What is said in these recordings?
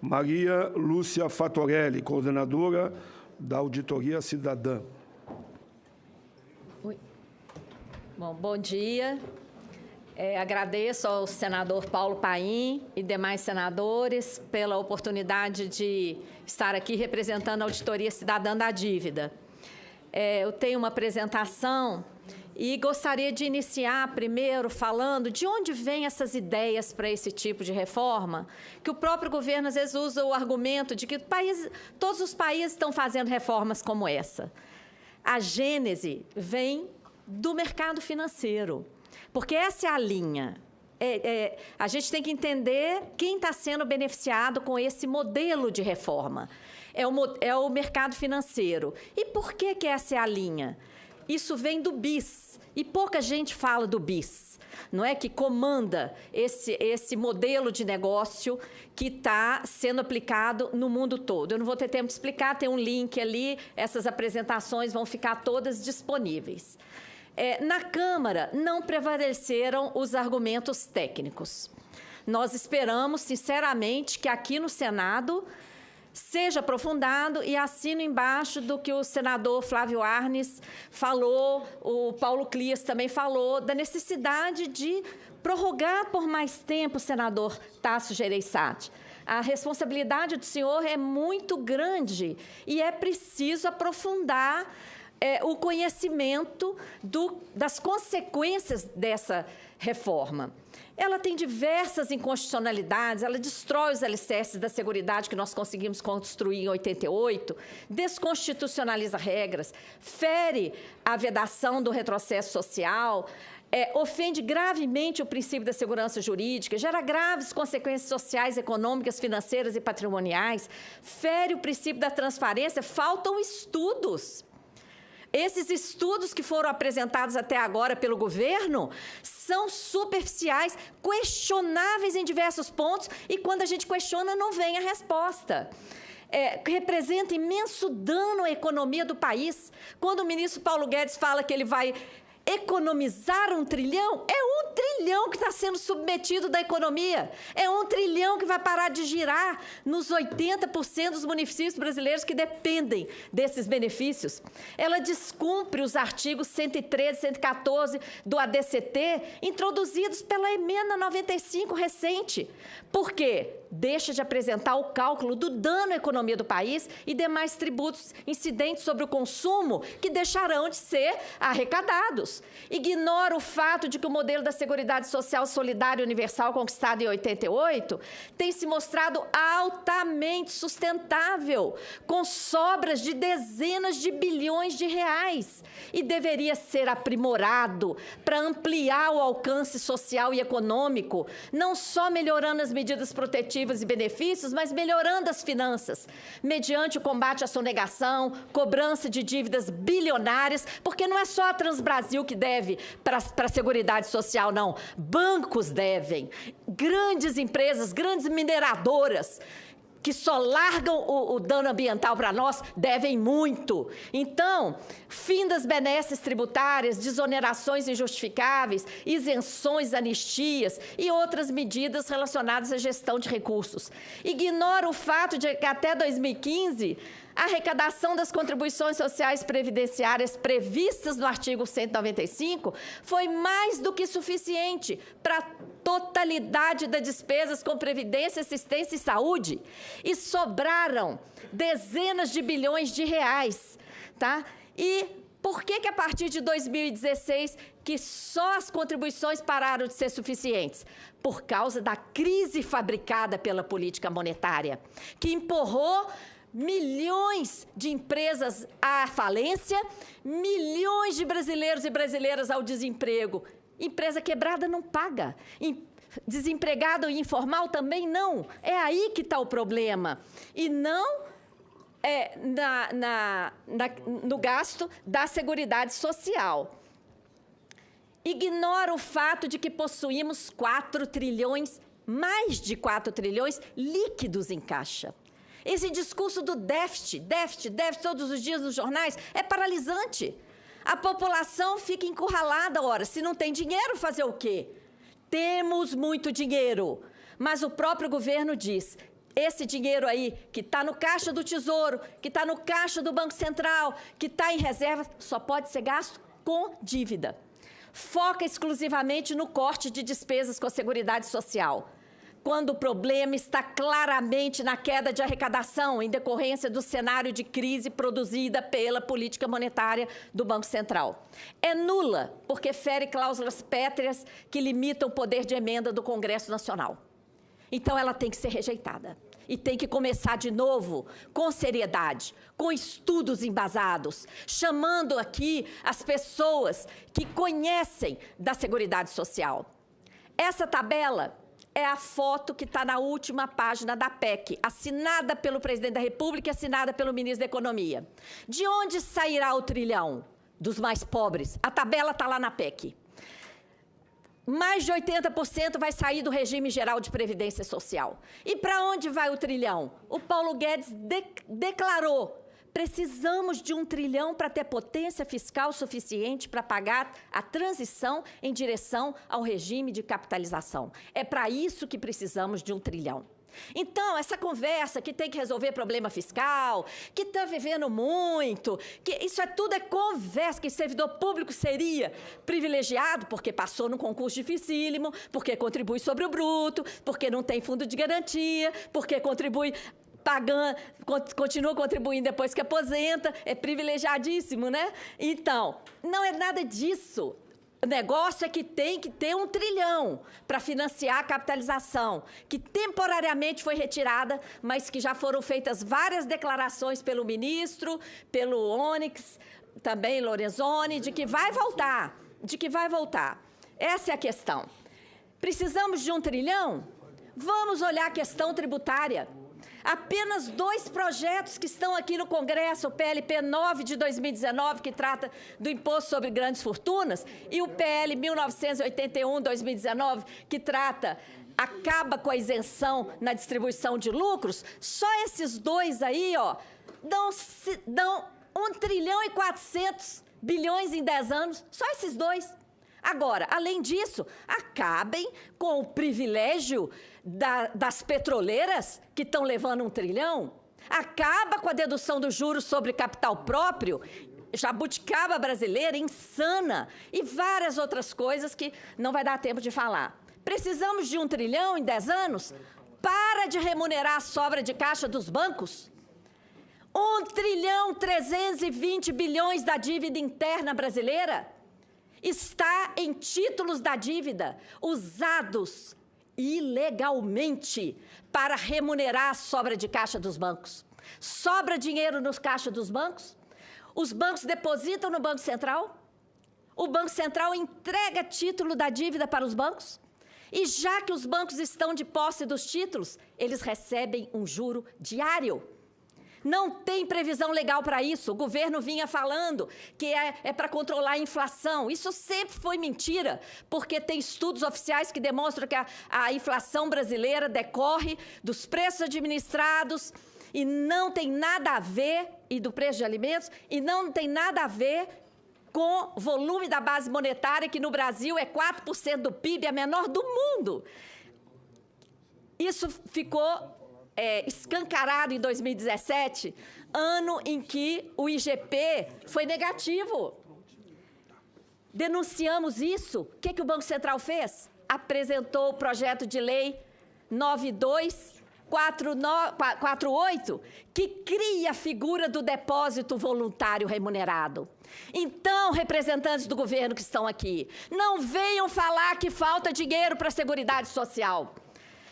Maria Lúcia Fatorelli, coordenadora da Auditoria Cidadã. Bom dia. Agradeço ao senador Paulo Paim e demais senadores pela oportunidade de estar aqui representando a Auditoria Cidadã da Dívida. Eu tenho uma apresentação e gostaria de iniciar primeiro falando de onde vêm essas ideias para esse tipo de reforma, que o próprio governo às vezes usa o argumento de que todos os países estão fazendo reformas como essa. A gênese vem do mercado financeiro, porque essa é a linha. A gente tem que entender quem está sendo beneficiado com esse modelo de reforma. É o mercado financeiro. E por que essa é a linha? Isso vem do BIS, e pouca gente fala do BIS, não é? Que comanda esse modelo de negócio que está sendo aplicado no mundo todo. Eu não vou ter tempo de explicar, tem um link ali, essas apresentações vão ficar todas disponíveis. Na Câmara, não prevaleceram os argumentos técnicos. Nós esperamos, sinceramente, que aqui no Senado seja aprofundado, e assino embaixo do que o senador Flávio Arnes falou, o Paulo Clias também falou, da necessidade de prorrogar por mais tempo, senador Tasso Gereissati. A responsabilidade do senhor é muito grande e é preciso aprofundar o conhecimento das consequências dessa reforma. Ela tem diversas inconstitucionalidades, ela destrói os alicerces da Seguridade que nós conseguimos construir em 88, desconstitucionaliza regras, fere a vedação do retrocesso social, ofende gravemente o princípio da segurança jurídica, gera graves consequências sociais, econômicas, financeiras e patrimoniais, fere o princípio da transparência, faltam estudos. Esses estudos que foram apresentados até agora pelo governo são superficiais, questionáveis em diversos pontos, e quando a gente questiona, não vem a resposta. Representa imenso dano à economia do país. Quando o ministro Paulo Guedes fala que ele vai economizar 1 trilhão, é 1 trilhão que está sendo submetido da economia. É 1 trilhão que vai parar de girar nos 80% dos municípios brasileiros que dependem desses benefícios. Ela descumpre os artigos 113 e 114 do ADCT, introduzidos pela emenda 95 recente. Por quê? Deixa de apresentar o cálculo do dano à economia do país e demais tributos incidentes sobre o consumo que deixarão de ser arrecadados. Ignora o fato de que o modelo da Seguridade Social Solidária e Universal, conquistado em 88, tem se mostrado altamente sustentável, com sobras de dezenas de bilhões de reais, e deveria ser aprimorado para ampliar o alcance social e econômico, não só melhorando as medidas protetivas e benefícios, mas melhorando as finanças, mediante o combate à sonegação, cobrança de dívidas bilionárias, porque não é só a Transbrasil que deve para a Seguridade Social, não. Bancos devem, grandes empresas, grandes mineradoras, que só largam o dano ambiental para nós, devem muito. Então, fim das benesses tributárias, desonerações injustificáveis, isenções, anistias e outras medidas relacionadas à gestão de recursos. Ignora o fato de que até 2015... a arrecadação das contribuições sociais previdenciárias previstas no artigo 195 foi mais do que suficiente para a totalidade das despesas com previdência, assistência e saúde, e sobraram dezenas de bilhões de reais, tá? E por que a partir de 2016 que só as contribuições pararam de ser suficientes? Por causa da crise fabricada pela política monetária, que empurrou milhões de empresas à falência, milhões de brasileiros e brasileiras ao desemprego. Empresa quebrada não paga. Desempregado e informal também não. É aí que está o problema. E não no gasto da Seguridade Social. Ignora o fato de que possuímos 4 trilhões, mais de 4 trilhões líquidos em caixa. Esse discurso do déficit todos os dias nos jornais é paralisante. A população fica encurralada. Ora, se não tem dinheiro, fazer o quê? Temos muito dinheiro, mas o próprio governo diz: esse dinheiro aí, que está no caixa do Tesouro, que está no caixa do Banco Central, que está em reserva, só pode ser gasto com dívida. Foca exclusivamente no corte de despesas com a Seguridade Social, quando o problema está claramente na queda de arrecadação em decorrência do cenário de crise produzida pela política monetária do Banco Central. É nula, porque fere cláusulas pétreas que limitam o poder de emenda do Congresso Nacional. Então, ela tem que ser rejeitada. E tem que começar de novo, com seriedade, com estudos embasados, chamando aqui as pessoas que conhecem da Seguridade Social. Essa tabela é a foto que está na última página da PEC, assinada pelo presidente da República e assinada pelo ministro da Economia. De onde sairá o trilhão? Dos mais pobres. A tabela está lá na PEC. Mais de 80% vai sair do regime geral de previdência social. E para onde vai o trilhão? O Paulo Guedes declarou: precisamos de 1 trilhão para ter potência fiscal suficiente para pagar a transição em direção ao regime de capitalização. É para isso que precisamos de 1 trilhão. Então, essa conversa que tem que resolver problema fiscal, que está vivendo muito, que isso tudo é conversa, que servidor público seria privilegiado porque passou num concurso dificílimo, porque contribui sobre o bruto, porque não tem fundo de garantia, porque contribui pagando, continua contribuindo depois que aposenta, é privilegiadíssimo, né? Então, não é nada disso. O negócio é que tem que ter 1 trilhão para financiar a capitalização, que temporariamente foi retirada, mas que já foram feitas várias declarações pelo ministro, pelo Onyx, também Lorenzoni, de que vai voltar, Essa é a questão. Precisamos de 1 trilhão? Vamos olhar a questão tributária. Apenas 2 projetos que estão aqui no Congresso, o PLP 9 de 2019, que trata do imposto sobre grandes fortunas, e o PL 1981-2019, que acaba com a isenção na distribuição de lucros. Só esses 2 aí, dão 1 trilhão e 400 bilhões em 10 anos, só esses 2. Agora, além disso, acabem com o privilégio das petroleiras, que estão levando 1 trilhão, acaba com a dedução dos juros sobre capital próprio, jabuticaba brasileira, insana, e várias outras coisas que não vai dar tempo de falar. Precisamos de 1 trilhão em 10 anos? Para de remunerar a sobra de caixa dos bancos. 1 trilhão 320 bilhões da dívida interna brasileira está em títulos da dívida usados ilegalmente para remunerar a sobra de caixa dos bancos. Sobra dinheiro nos caixas dos bancos, os bancos depositam no Banco Central, o Banco Central entrega título da dívida para os bancos, e já que os bancos estão de posse dos títulos, eles recebem um juro diário. Não tem previsão legal para isso. O governo vinha falando que é para controlar a inflação. Isso sempre foi mentira, porque tem estudos oficiais que demonstram que a inflação brasileira decorre dos preços administrados e não tem nada a ver, e do preço de alimentos, e não tem nada a ver com o volume da base monetária, que no Brasil é 4% do PIB, a menor do mundo. Isso ficou escancarado em 2017, ano em que o IGP foi negativo. Denunciamos isso. O que o Banco Central fez? Apresentou o projeto de lei 9248, que cria a figura do depósito voluntário remunerado. Então, representantes do governo que estão aqui, não venham falar que falta dinheiro para a Seguridade Social.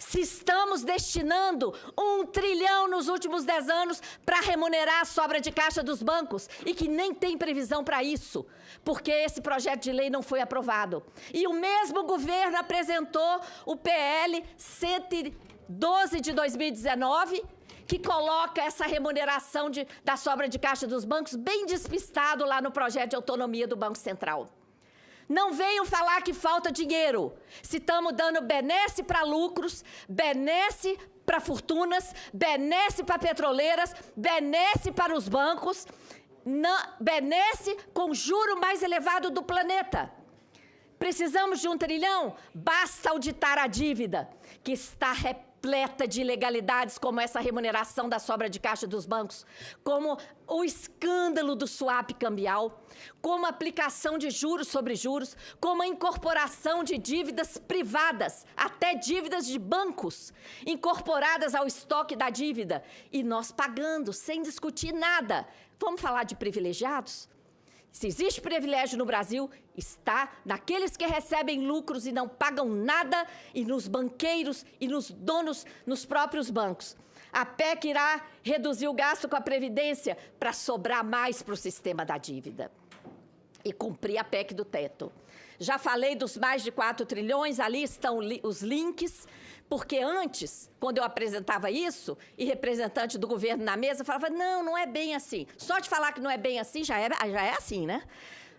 Se estamos destinando 1 trilhão nos últimos 10 anos para remunerar a sobra de caixa dos bancos e que nem tem previsão para isso, porque esse projeto de lei não foi aprovado. E o mesmo governo apresentou o PL 112 de 2019, que coloca essa remuneração da sobra de caixa dos bancos bem despistado lá no projeto de autonomia do Banco Central. Não venham falar que falta dinheiro. Se estamos dando benesse para lucros, benesse para fortunas, benesse para petroleiras, benesse para os bancos, benesse com o juro mais elevado do planeta. Precisamos de 1 trilhão? Basta auditar a dívida, que está repleta repleta de ilegalidades, como essa remuneração da sobra de caixa dos bancos, como o escândalo do swap cambial, como a aplicação de juros sobre juros, como a incorporação de dívidas privadas, até dívidas de bancos, incorporadas ao estoque da dívida, e nós pagando, sem discutir nada. Vamos falar de privilegiados? Se existe privilégio no Brasil, está naqueles que recebem lucros e não pagam nada, e nos banqueiros e nos donos, nos próprios bancos. A PEC irá reduzir o gasto com a Previdência para sobrar mais para o sistema da dívida e cumprir a PEC do teto. Já falei dos mais de 4 trilhões, ali estão os links, porque antes, quando eu apresentava isso, e representante do governo na mesa falava, não é bem assim. Só de falar que não é bem assim, já é assim, né?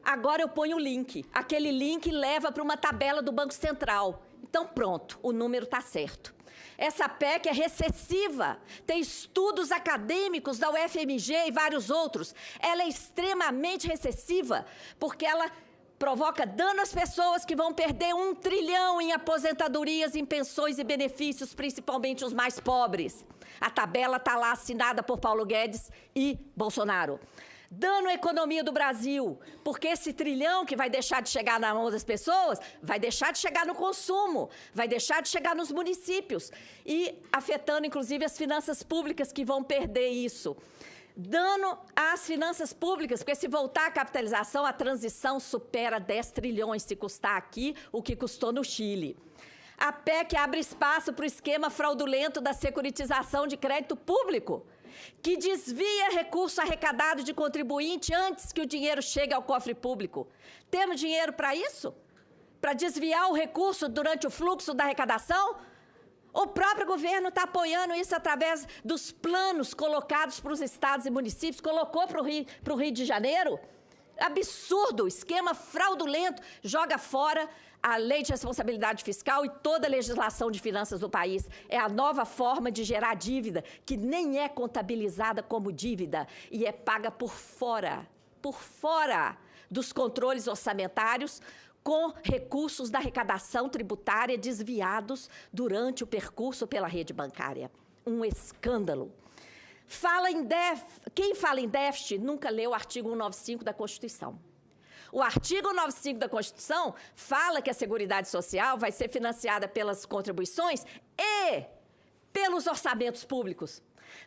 Agora eu ponho o link. Aquele link leva para uma tabela do Banco Central. Então, pronto, o número está certo. Essa PEC é recessiva, tem estudos acadêmicos da UFMG e vários outros. Ela é extremamente recessiva, porque ela provoca dano às pessoas que vão perder 1 trilhão em aposentadorias, em pensões e benefícios, principalmente os mais pobres. A tabela está lá assinada por Paulo Guedes e Bolsonaro. Dano à economia do Brasil, porque esse trilhão que vai deixar de chegar na mão das pessoas, vai deixar de chegar no consumo, vai deixar de chegar nos municípios e afetando, inclusive, as finanças públicas que vão perder isso. Dano às finanças públicas, porque se voltar a capitalização, a transição supera 10 trilhões, se custar aqui o que custou no Chile. A PEC abre espaço para o esquema fraudulento da securitização de crédito público, que desvia recurso arrecadado de contribuinte antes que o dinheiro chegue ao cofre público. Temos dinheiro para isso? Para desviar o recurso durante o fluxo da arrecadação? O próprio governo está apoiando isso através dos planos colocados para os estados e municípios, colocou para o Rio de Janeiro. Absurdo, esquema fraudulento, joga fora a lei de responsabilidade fiscal e toda a legislação de finanças do país. É a nova forma de gerar dívida, que nem é contabilizada como dívida e é paga por fora dos controles orçamentários, com recursos da arrecadação tributária desviados durante o percurso pela rede bancária. Um escândalo. Quem fala em déficit nunca leu o artigo 195 da Constituição. O artigo 195 da Constituição fala que a Seguridade Social vai ser financiada pelas contribuições e pelos orçamentos públicos.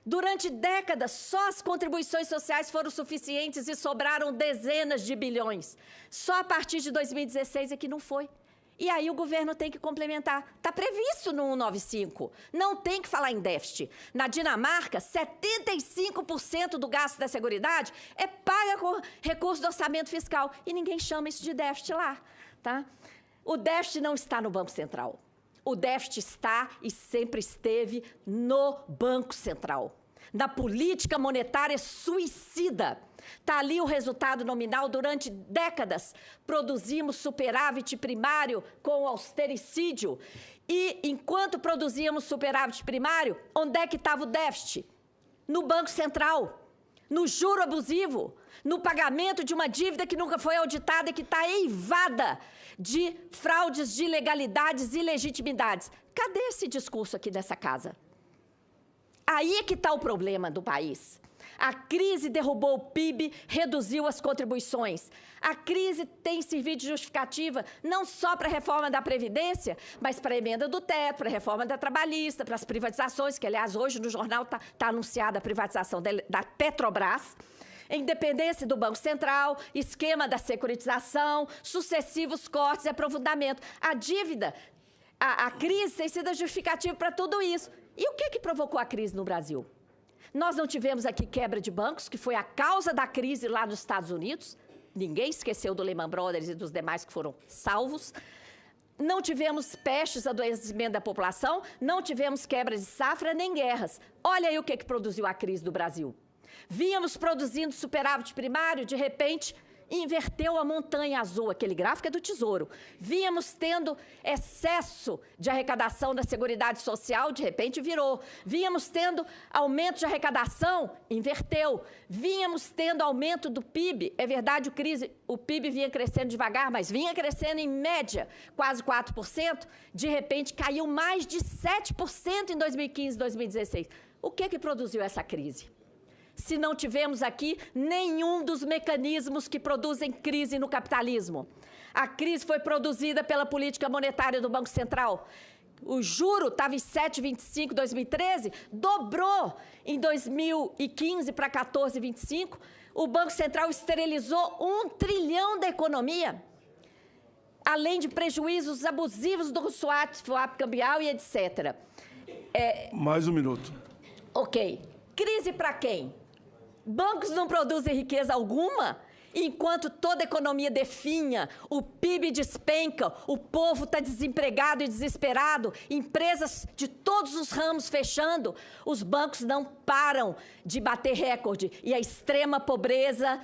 Durante décadas, só as contribuições sociais foram suficientes e sobraram dezenas de bilhões. Só a partir de 2016 é que não foi. E aí o governo tem que complementar. Está previsto no 195. Não tem que falar em déficit. Na Dinamarca, 75% do gasto da Seguridade é paga com recurso do orçamento fiscal. E ninguém chama isso de déficit lá. Tá? O déficit não está no Banco Central. O déficit está e sempre esteve no Banco Central. Na política monetária suicida. Está ali o resultado nominal. Durante décadas, produzimos superávit primário com o austericídio. E, enquanto produzíamos superávit primário, onde é que estava o déficit? No Banco Central, no juro abusivo, no pagamento de uma dívida que nunca foi auditada e que está eivada de fraudes, de ilegalidades e ilegitimidades. Cadê esse discurso aqui dessa casa? Aí é que está o problema do país. A crise derrubou o PIB, reduziu as contribuições. A crise tem servido de justificativa não só para a reforma da Previdência, mas para a emenda do teto, para a reforma da trabalhista, para as privatizações, que, aliás, hoje no jornal está anunciada a privatização da Petrobras, independência do Banco Central, esquema da securitização, sucessivos cortes e aprofundamento. A dívida, a crise tem sido a justificativa para tudo isso. E o que provocou a crise no Brasil? Nós não tivemos aqui quebra de bancos, que foi a causa da crise lá nos Estados Unidos. Ninguém esqueceu do Lehman Brothers e dos demais que foram salvos. Não tivemos pestes, adoecimento da população, não tivemos quebra de safra, nem guerras. Olha aí o que produziu a crise do Brasil. Vínhamos produzindo superávit primário, de repente, inverteu a montanha azul, aquele gráfico é do Tesouro. Vínhamos tendo excesso de arrecadação da Seguridade Social, de repente virou. Vínhamos tendo aumento de arrecadação, inverteu. Vínhamos tendo aumento do PIB, é verdade, o PIB vinha crescendo devagar, mas vinha crescendo em média quase 4%, de repente caiu mais de 7% em 2015 e 2016. O que produziu essa crise? Se não tivemos aqui nenhum dos mecanismos que produzem crise no capitalismo. A crise foi produzida pela política monetária do Banco Central. O juro estava em 7,25 em 2013, dobrou em 2015 para 14,25. O Banco Central esterilizou 1 trilhão da economia, além de prejuízos abusivos do swap cambial e etc. Mais um minuto. Ok. Crise para quem? Bancos não produzem riqueza alguma, enquanto toda a economia definha, o PIB despenca, o povo está desempregado e desesperado, empresas de todos os ramos fechando, os bancos não param de bater recorde e a extrema pobreza,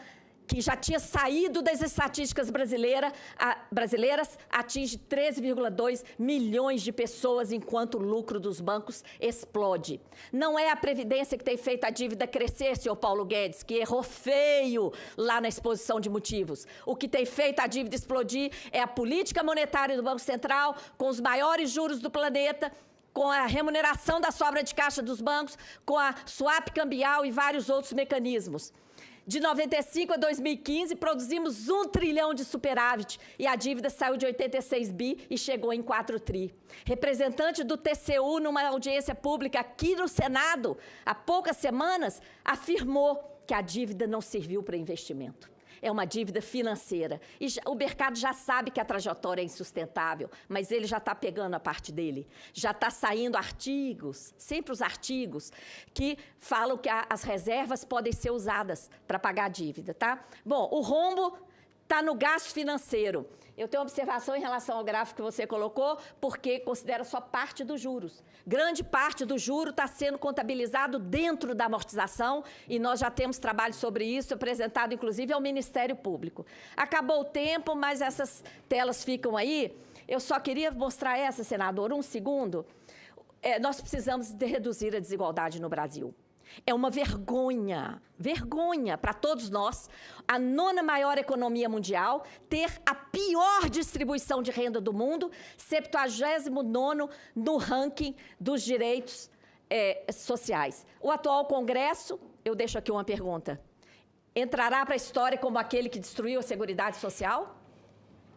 que já tinha saído das estatísticas brasileiras, atinge 13,2 milhões de pessoas, enquanto o lucro dos bancos explode. Não é a Previdência que tem feito a dívida crescer, senhor Paulo Guedes, que errou feio lá na exposição de motivos. O que tem feito a dívida explodir é a política monetária do Banco Central, com os maiores juros do planeta, com a remuneração da sobra de caixa dos bancos, com a swap cambial e vários outros mecanismos. De 95 a 2015, produzimos 1 trilhão de superávit e a dívida saiu de 86 bi e chegou em 4 tri. Representante do TCU, numa audiência pública aqui no Senado, há poucas semanas, afirmou que a dívida não serviu para investimento. É uma dívida financeira. E o mercado já sabe que a trajetória é insustentável, mas ele já está pegando a parte dele. Já está saindo artigos, sempre os artigos, que falam que as reservas podem ser usadas para pagar a dívida, tá? Bom, o rombo está no gasto financeiro. Eu tenho uma observação em relação ao gráfico que você colocou, porque considera só parte dos juros. Grande parte do juro está sendo contabilizado dentro da amortização e nós já temos trabalho sobre isso, apresentado inclusive ao Ministério Público. Acabou o tempo, mas essas telas ficam aí. Eu só queria mostrar essa, senador, um segundo. Nós precisamos de reduzir a desigualdade no Brasil. É uma vergonha para todos nós, a 9ª maior economia mundial, ter a pior distribuição de renda do mundo, 79º no ranking dos direitos sociais. O atual Congresso, eu deixo aqui uma pergunta, entrará para a história como aquele que destruiu a Seguridade Social?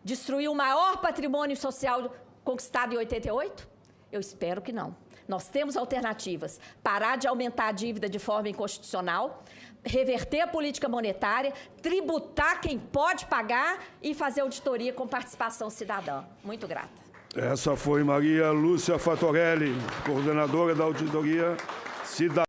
Destruiu o maior patrimônio social conquistado em 88? Eu espero que não. Nós temos alternativas. Parar de aumentar a dívida de forma inconstitucional, reverter a política monetária, tributar quem pode pagar e fazer auditoria com participação cidadã. Muito grata. Essa foi Maria Lúcia Fatorelli, coordenadora da Auditoria Cidadã.